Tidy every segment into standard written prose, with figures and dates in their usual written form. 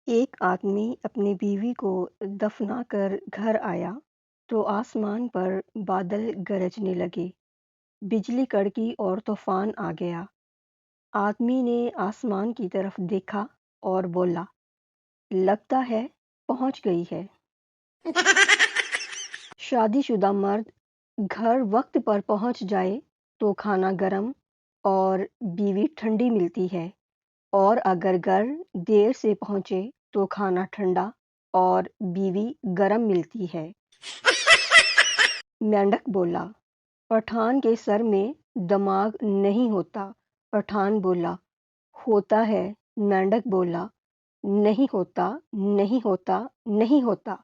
ایک آدمی اپنی بیوی کو دفنا کر گھر آیا تو آسمان پر بادل گرجنے لگے، بجلی کڑکی اور طوفان آ گیا۔ آدمی نے آسمان کی طرف دیکھا اور بولا، لگتا ہے پہنچ گئی ہے۔ شادی شدہ مرد گھر وقت پر پہنچ جائے تو کھانا گرم اور بیوی ٹھنڈی ملتی ہے، اور اگر گھر دیر سے پہنچے تو کھانا ٹھنڈا اور بیوی گرم ملتی ہے۔ مینڈک بولا، پٹھان کے سر میں دماغ نہیں ہوتا۔ پٹھان بولا، ہوتا ہے۔ مینڈک بولا، نہیں ہوتا، نہیں ہوتا، نہیں ہوتا۔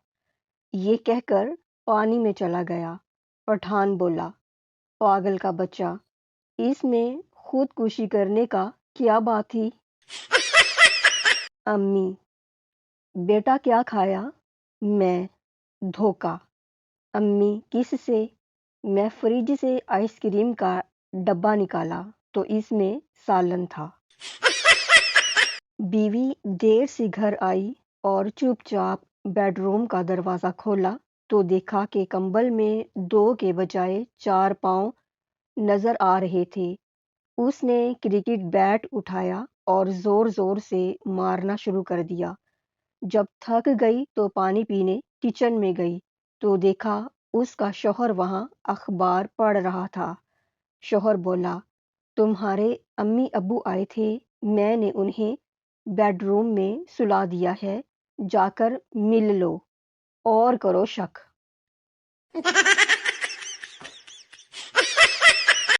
یہ کہہ کر پانی میں چلا گیا۔ پٹھان بولا، پاگل کا بچہ، اس میں خودکشی کرنے کا کیا بات تھی؟ امی، بیٹا کیا کھایا؟ میں، دھوکہ۔ امی، کس سے؟ میں فریج سے آئس کریم کا ڈبہ نکالا تو اس میں سالن تھا۔ بیوی دیر سے گھر آئی اور چپ چاپ بیڈ روم کا دروازہ کھولا تو دیکھا کہ کمبل میں 2 کے بجائے 4 پاؤں نظر آ رہے تھے۔ اس نے کرکٹ بیٹ اٹھایا اور زور زور سے مارنا شروع کر دیا۔ جب تھک گئی تو پانی پینے کچن میں گئی تو دیکھا اس کا شوہر وہاں اخبار پڑھ رہا تھا۔ شوہر بولا، تمہارے امی ابو آئے تھے، میں نے انہیں بیڈ روم میں سلا دیا ہے، جا کر مل لو اور کرو شک۔